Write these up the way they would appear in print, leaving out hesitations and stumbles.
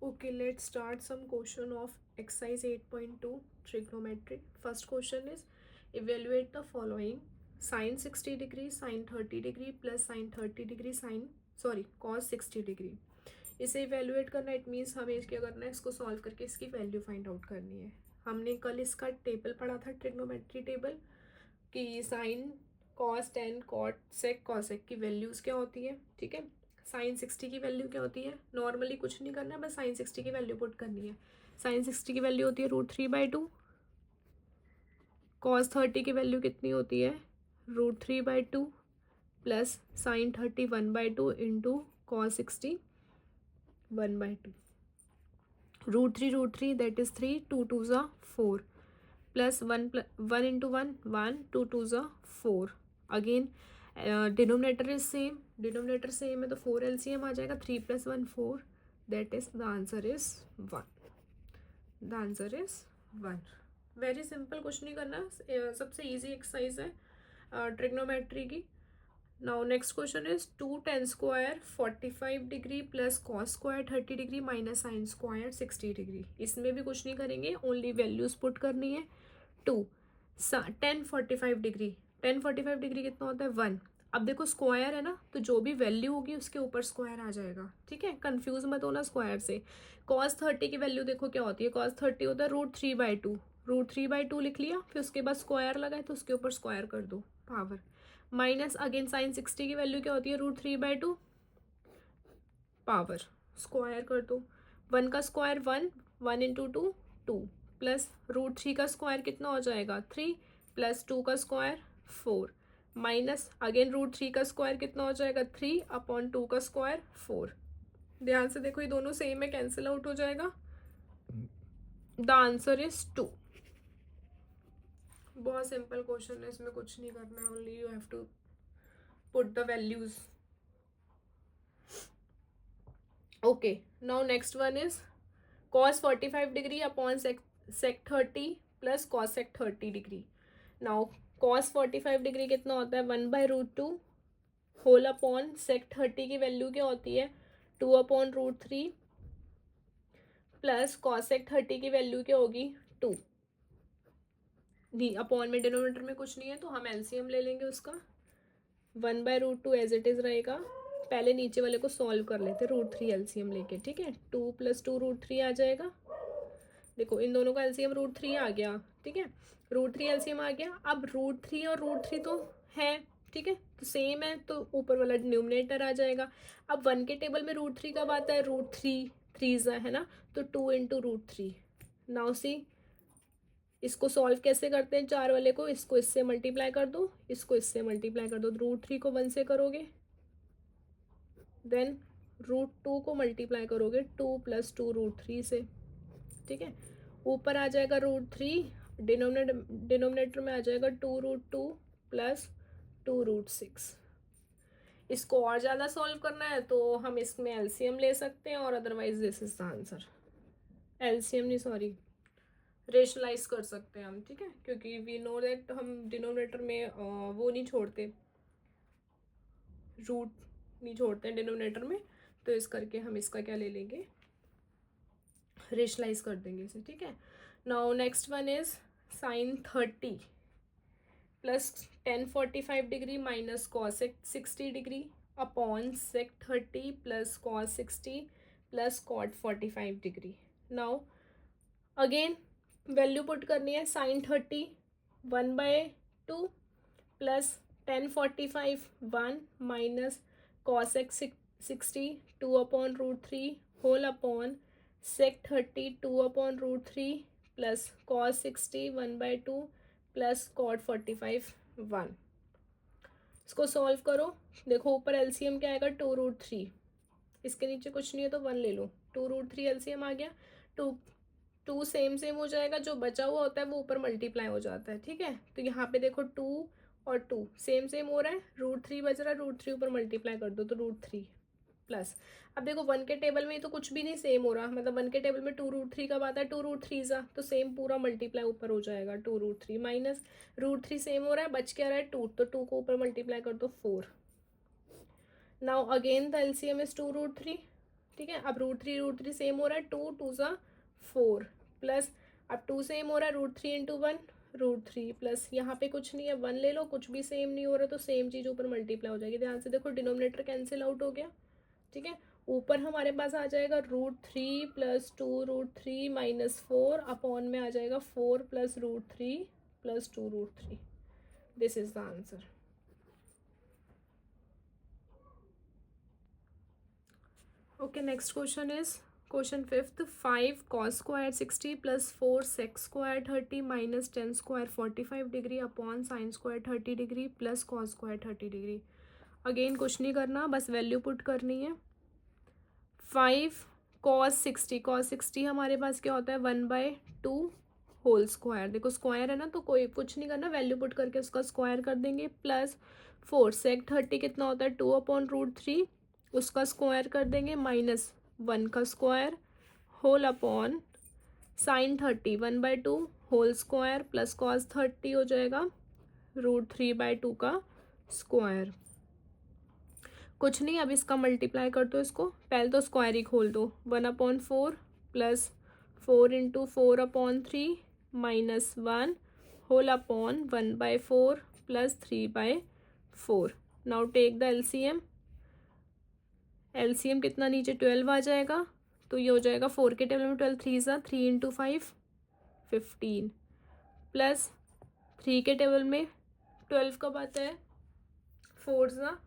Okay, let's start some question of exercise 8.2 trigonometry. First question is evaluate the following: sin 60 degree, sin 30 degree plus sin 30 degree cos 60 degree. इसे evaluate करना, it means हमें क्या करना है, इसको solve करके इसकी वैल्यू फाइंड आउट करनी है. हमने कल इसका टेबल पढ़ा था, ट्रिग्नोमेट्री टेबल, कि sine cos tan cot sec cosec की वैल्यूज़ क्या होती है. ठीक है, साइन 60 की वैल्यू क्या होती है, नॉर्मली कुछ नहीं करना है, बस साइन 60 की वैल्यू पुट करनी है. साइन 60 की वैल्यू होती है √3/2. कॉस 30 की वैल्यू कितनी होती है, √3/2 plus sign 30 1/2 into cos 60 1/2. √3 that is 3, 2 2 ज़ा 4 प्लस 1 इंटू 1 1, 2 2 ज़ा 4. अगेन डिनोमिनेटर सेम है तो 4 LCM आ जाएगा. 3 + 1 4, that is the answer is 1. The answer is 1. Very simple, कुछ नहीं करना, सबसे इजी एक्सरसाइज है ट्रिग्नोमेट्री की. Now next question is 2 tan square 45 degree plus cos square 30 degree minus sine square 60 degree. इसमें भी कुछ नहीं करेंगे, ओनली वैल्यूज पुट करनी है. 2 10 45 डिग्री, 10 45 डिग्री कितना होता है 1. अब देखो स्क्वायर है ना, तो जो भी वैल्यू होगी उसके ऊपर स्क्वायर आ जाएगा. ठीक है, कंफ्यूज मत होना स्क्वायर से. कॉस 30 की वैल्यू देखो क्या होती है, कॉस 30 होता है √3/2. √3/2 लिख लिया, फिर उसके बाद स्क्वायर लगाए तो उसके ऊपर स्क्वायर कर दो, पावर. माइनस अगेन साइन 60 की वैल्यू क्या होती है, √3/2 पावर, स्क्वायर कर दो. 1 का स्क्वायर 1, 1 इंटू 2 2 प्लस √3 का स्क्वायर कितना हो जाएगा 3 प्लस 2 का स्क्वायर 4 माइनस अगेन √3 का स्क्वायर कितना हो जाएगा 3/2 का स्क्वायर 4. ध्यान से देखो, ये दोनों सेम है, कैंसिल आउट हो जाएगा. The answer is 2. बहुत सिंपल क्वेश्चन है, इसमें कुछ नहीं करना है, only you have to put the values. Okay, now next one is cos 45 degree upon sec 30 plus cos sec 30 degree. Now cos 45 degree कितना होता है 1/√2 होल अपॉन sec 30 की वैल्यू क्या होती है 2/√3 प्लस cos sec 30 की वैल्यू क्या होगी 2. दी अपॉन में डिनोमिनेटर में कुछ नहीं है तो हम एलसीएम ले लेंगे उसका. 1/√2 एज इट इज रहेगा. पहले नीचे वाले को सॉल्व कर लेते √3 एलसीएम लेके. ठीक है, 2 + 2 √3 आ जाएगा. देखो इन दोनों का एलसीएम √3 आ गया. ठीक है, √3 एलसीएम आ गया. अब √3 और √3 तो है, ठीक है, तो सेम है, तो ऊपर वाला न्यूमरेटर आ जाएगा. अब 1 के टेबल में √3 कब आता है, √3 3 है ना, तो 2 इंटू √3. नाउ सी इसको सॉल्व कैसे करते हैं, 4 वाले को इसको इससे मल्टीप्लाई कर दो, इसको इससे मल्टीप्लाई कर दो. √3 को 1 से करोगे, देन √2 को मल्टीप्लाई करोगे 2 + 2 √3 से. ठीक है, ऊपर आ जाएगा √3, डिनोमिनेटर में आ जाएगा 2√2 प्लस 2√6. इसको और ज़्यादा सॉल्व करना है तो हम इसमें एलसीएम ले सकते हैं, और otherwise this is the answer. LCM नहीं, सॉरी, रेशनलाइज कर सकते हैं हम. ठीक है, क्योंकि वी नो दैट हम डिनोमिनेटर में वो नहीं छोड़ते, रूट नहीं छोड़ते हैं डिनोमिनेटर में, तो इस करके हम इसका क्या ले लेंगे, रेशनलाइज कर देंगे इसे. ठीक है, now next one is sine 30 plus tan 45 degree minus cos 60 degree upon sec 30 plus cos 60 plus cot 45 degree. Now again value put करनी है. Sine 30 1/2 plus tan 45 1 minus cos 60 2/√3 whole upon sec 30 2/√3 plus cos 60 1/2 plus cot 45 1. इसको solve करो. देखो ऊपर LCM क्या आएगा 2√3, इसके नीचे कुछ नहीं है तो 1 ले लो. 2√3 एलसीएम आ गया. 2 2 सेम सेम हो जाएगा, जो बचा हुआ होता है वो ऊपर मल्टीप्लाई हो जाता है. ठीक है, तो यहाँ पे देखो 2 और 2 सेम सेम हो रहा है, √3 बच रहा है, √3 ऊपर मल्टीप्लाई कर दो तो √3 प्लस. अब देखो 1 के टेबल में तो कुछ भी नहीं सेम हो रहा, मतलब 1 के टेबल में 2√3 कब आता है 2√3 ज़ा, तो सेम पूरा मल्टीप्लाई ऊपर हो जाएगा. 2√3 माइनस √3 सेम हो रहा है, बच क्या रहा है 2, तो 2 को ऊपर मल्टीप्लाई कर दो 4. Now again the LCM is 2√3. ठीक है। अब रूट थ्री सेम हो रहा है, 2 2 ज़ा 4 प्लस अब 2 सेम हो रहा है, रूट 3 इंटू 1 रूट 3 प्लस यहाँ पे कुछ नहीं है, 1 ले लो, कुछ भी सेम नहीं हो रहा तो सेम चीज़ ऊपर मल्टीप्लाई हो जाएगी। ध्यान से देखो, डिनोमिनेटर कैंसिल आउट हो गया, ठीक है। ऊपर हमारे पास आ जाएगा root 3 plus 2 root 3 minus 4 upon में आ जाएगा 4 plus root 3 plus 2 root 3। This is the answer. Okay, next question is question 5th 5 cos square 60 plus 4 sec square 30 minus 10 square 45 degree upon sine square 30 degree plus cos square 30 degree. Again कुछ नहीं करना, बस value put करनी है। 5 cos 60 हमारे पास क्या होता है 1/2 होल स्क्वायर। देखो स्क्वायर है ना, तो कोई कुछ नहीं करना, वैल्यू पुट करके उसका स्क्वायर कर देंगे। प्लस 4 sec 30 कितना होता है 2/√3, उसका स्क्वायर कर देंगे, माइनस 1 का square whole upon sine 30 1/2 whole square plus cos 30 हो जाएगा √3/2 का स्क्वायर। कुछ नहीं, अब इसका मल्टीप्लाई कर दो, इसको पहले तो स्क्वायर ही खोल दो। 1/4 plus 4 into 4/3 minus 1 whole upon 1/4 plus 3/4। Now take the LCM. LCM कितना नीचे 12 आ जाएगा, तो ये हो जाएगा 4 के टेबल में 12 3 ज़ा 3 इंटू 5 15 प्लस 3 के टेबल में 12 कब आता है 4 ज़ा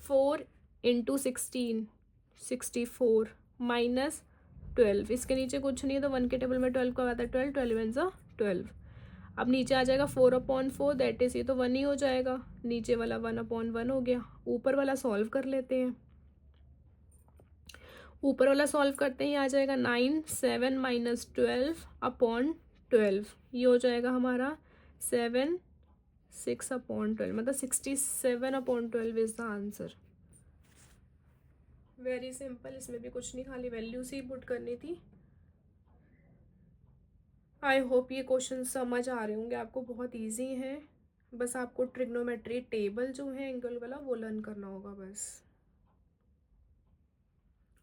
4 इंटू 16 64 माइनस 12, इसके नीचे कुछ नहीं है तो 1 के टेबल में 12 कब आता है 12 12 1 ज़ा 12। अब नीचे आ जाएगा 4/4 दैट इज, ये तो 1 ही हो जाएगा, नीचे वाला 1/1 हो गया। ऊपर वाला सॉल्व कर लेते हैं, ऊपर वाला सॉल्व करते ही आ जाएगा 9 7 माइनस 12/12, ये हो जाएगा हमारा 7 6/12, मतलब 67/12 is the answer. Very simple, इसमें भी कुछ नहीं, खाली वैल्यूज ही पुट करनी थी। आई होप ये क्वेश्चन समझ आ रहे होंगे आपको, बहुत इजी है, बस आपको ट्रिग्नोमेट्री टेबल जो है एंगल वाला वो लर्न करना होगा बस।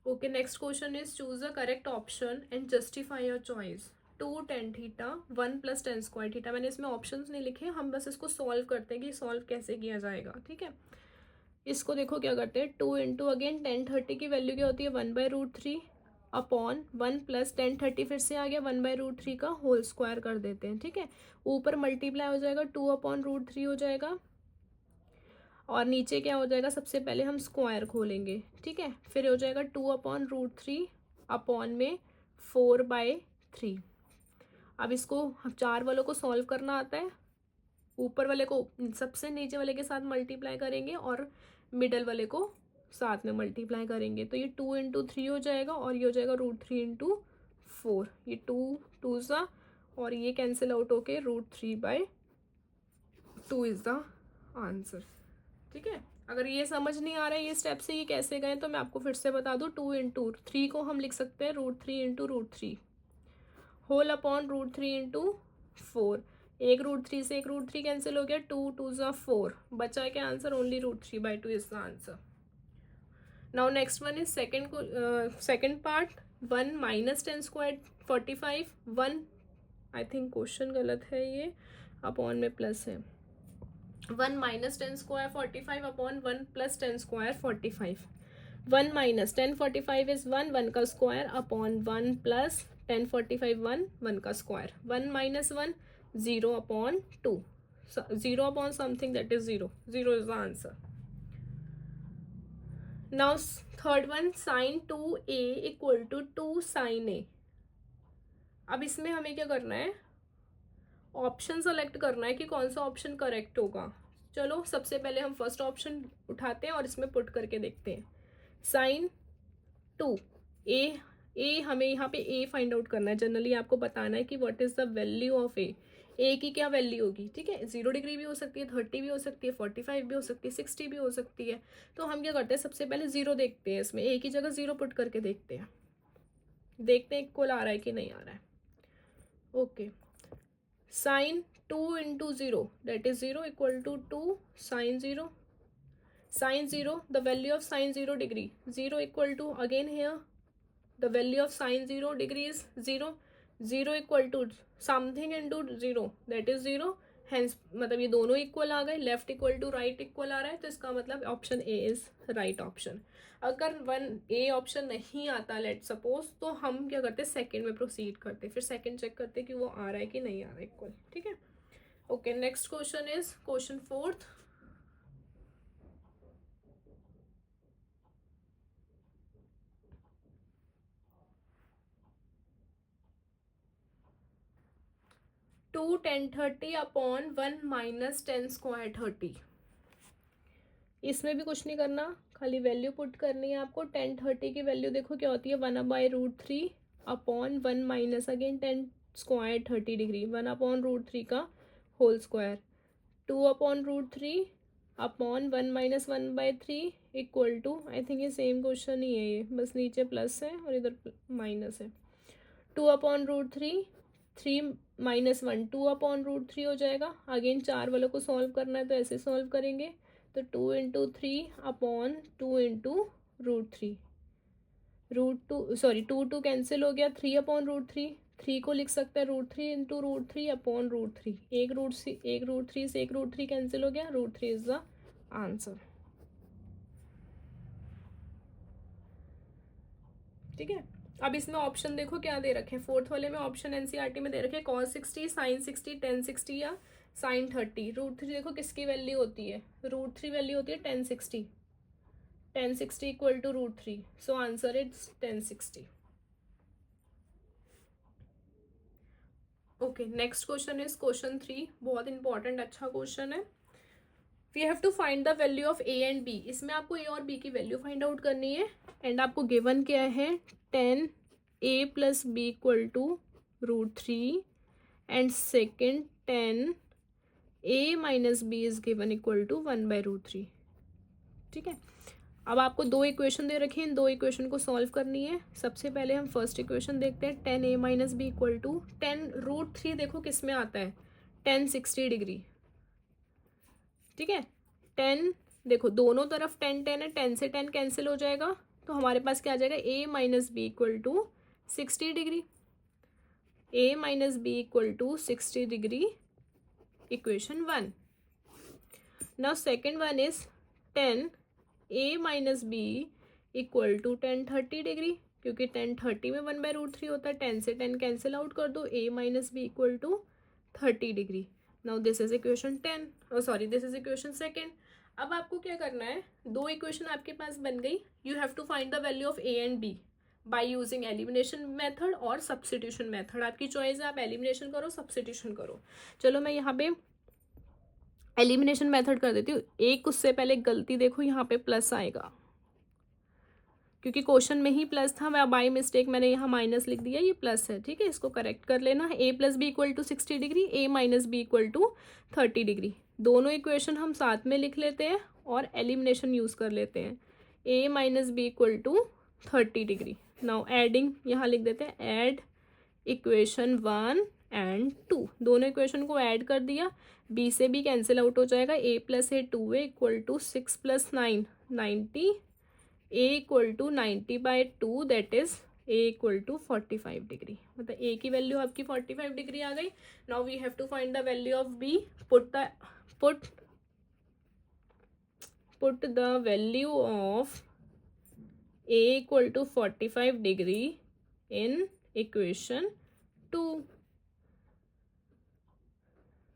Okay, next question is choose the correct option and justify your choice. 2 tan theta 1 plus tan square theta, मैंने इसमें ऑप्शंस नहीं लिखे, हम बस इसको सॉल्व करते हैं कि सॉल्व कैसे किया जाएगा, ठीक है। इसको देखो क्या करते हैं, 2 इंटू अगेन tan 30 की वैल्यू क्या होती है 1/√3 अपॉन 1 प्लस tan 30 फिर से आ गया 1/√3 का होल स्क्वायर कर देते हैं, ठीक है। ऊपर मल्टीप्लाई हो जाएगा 2/√3 हो जाएगा, और नीचे क्या हो जाएगा, सबसे पहले हम स्क्वायर खोलेंगे, ठीक है। फिर हो जाएगा 2/√3 अपॉन में 4/3। अब इसको 4 वालों को सॉल्व करना आता है, ऊपर वाले को सबसे नीचे वाले के साथ मल्टीप्लाई करेंगे और मिडल वाले को साथ में मल्टीप्लाई करेंगे, तो ये 2 इंटू 3 हो जाएगा और ये हो जाएगा √3 इंटू 4, ये 2 2 सा और ये कैंसिल आउट होके √3/2 इज द आंसर, ठीक है। अगर ये समझ नहीं आ रहा है ये स्टेप से ये कैसे गए, तो मैं आपको फिर से बता दूं, 2 इंटू 3 को हम लिख सकते हैं √3 इंटू √3 होल अपॉन √3 इंटू 4। एक √3 से एक √3 कैंसिल हो गया, 2 2 ज़ा 4, बचा क्या answer, only √3/2 is the answer. Now next one is second part, 1 minus tan square 45 1, I think question गलत है ये, अपॉन में प्लस है, 1 minus tan square 45 upon 1 plus tan square 45। 1 minus tan 45 is 1 1 का स्क्वायर अपॉन 1 प्लस tan 45 1 1 का square, 1 minus 1 0 upon 2, 0 upon something that is 0, 0 is the answer. Now third one, sin 2a equal to 2 sin a। अब इसमें हमें क्या करना है, option select करना है कि कौन सा ऑप्शन करेक्ट होगा। चलो सबसे पहले हम फर्स्ट ऑप्शन उठाते हैं और इसमें पुट करके देखते हैं। साइन 2 ए हमें यहाँ पे ए फाइंड आउट करना है, जनरली आपको बताना है कि what is the value of A की क्या वैल्यू होगी, ठीक है। 0 डिग्री भी हो सकती है, 30 भी हो सकती है, 45 भी हो सकती है, 60 भी हो सकती है। तो हम क्या करते हैं, सबसे पहले 0 देखते हैं, इसमें ए की जगह 0 पुट करके देखते हैं इक्वल आ रहा है कि नहीं आ रहा है। Okay, sine 2 into 0 that is 0 equal to 2 sine 0। Sine 0, the value of sine 0 degree 0 equal to again here the value of sine 0 degree is 0. 0 equal to something into 0 that is 0. Hence मतलब ये दोनों equal आ गए, left equal to right equal आ रहा है, तो इसका मतलब option A is right option. अगर 1A ऑप्शन नहीं आता लेट सपोज, तो हम क्या करते, सेकंड में प्रोसीड करते, फिर सेकंड चेक करते कि वो आ रहा है कि नहीं आ रहा है इक्वल. ठीक है. Okay, next question is question 4th. Two 1030 upon 1 minus 10 square 30. इसमें भी कुछ नहीं करना, खाली वैल्यू पुट करनी है आपको. 1030 की वैल्यू देखो क्या होती है, 1/√3 upon 1 minus again 10 square 30 degree, 1/√3 का whole square. 2/√3 upon 1 minus 1/3 equal to, I think ये सेम क्वेश्चन ही है, ये बस नीचे प्लस है और इधर माइनस है. 2/√3, 3 माइनस 1 2/√3 हो जाएगा. अगेन 4 वालों को सॉल्व करना है तो ऐसे सॉल्व करेंगे, तो 2 into 3 upon 2 into √3. To cancel हो गया, 3/√3. 3 को लिख सकते हैं √3 इंटू √3 अपॉन √3. एक रूट से एक √3 कैंसिल हो गया, √3 इज द आंसर. ठीक है. अब इसमें ऑप्शन देखो क्या दे रखे हैं, 4th वाले में ऑप्शन एनसीईआरटी में दे रखे हैं cos 60, sin 60, tan 60 या sin 30. √3 देखो किसकी वैल्यू होती है, √3 वैल्यू होती है tan 60. tan 60 equal to √3, so answer is tan 60. Okay, next question is question 3. बहुत इंपॉर्टेंट अच्छा क्वेश्चन है. We have to find the value of A and B. इसमें आपको ए और बी की वैल्यू फाइंड आउट करनी है. एंड आपको गिवन क्या है, 10a plus B equal to √3 and second 10a minus B is given equal to 1/√3. ठीक है. अब आपको दो इक्वेशन दे रखी है, इन दो इक्वेशन को सॉल्व करनी है. सबसे पहले हम फर्स्ट इक्वेशन देखते हैं, 10a minus B equal to 10√3 देखो किस में आता है, 10 60 डिग्री. ठीक है. 10 देखो दोनों तरफ 10 10 है, 10 से 10 कैंसिल हो जाएगा, तो हमारे पास क्या आ जाएगा, a minus B equal to 60 degree. a minus B equal to 60 degree, equation 1. Now second one is 10a minus B equal to 10 30 degree, क्योंकि 10 30 में 1/√3 होता है, 10 से 10 कैंसिल आउट कर दो, a minus B equal to 30 degree. Now this is equation 10, this is equation second. अब आपको क्या करना है, दो इक्वेशन आपके पास बन गई. You have to find the value of A and B by using elimination method और सब्स्टिट्यूशन मेथड. आपकी चॉइस है, आप एलिमिनेशन करो, सब्स्टिट्यूशन करो. चलो मैं यहाँ पे एलिमिनेशन मेथड कर देती हूँ. एक उससे पहले गलती देखो, यहाँ पे प्लस आएगा क्योंकि क्वेश्चन में ही प्लस था, मैं बाई मिस्टेक मैंने यहाँ माइनस लिख दिया, ये प्लस है. ठीक है, इसको करेक्ट कर लेना. a plus B equal to 60 degree, a minus B equal to 30 degree. दोनों इक्वेशन हम साथ में लिख लेते हैं और एलिमिनेशन यूज कर लेते हैं. a minus B equal to 30 degree. Now adding यहाँ लिख देते हैं, ऐड इक्वेशन 1 एंड 2. दोनों इक्वेशन को ऐड कर दिया, b से b कैंसिल आउट हो जाएगा, a plus A 2a equal to 6 plus 9 90, a equal to 90/2 that is a equal to 45 degree. मतलब a की वैल्यू आपकी 45 डिग्री आ गई. Now we have to find the value of b. Put the value of a equal to 45 degree in equation 2.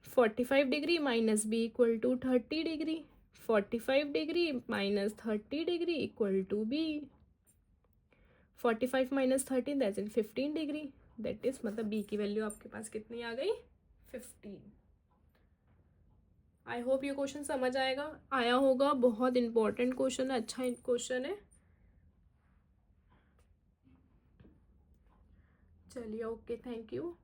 45 degree minus B equal to 30 degree. 45 degree minus 30 degree equal to B. 45 minus 13 that is 15 degree. That is मतलब B की value आपके पास कितनी आ गई, 15. I hope ये question समझ आया होगा. बहुत इंपॉर्टेंट क्वेश्चन है, अच्छा क्वेश्चन है. चलिए, ओके, थैंक यू.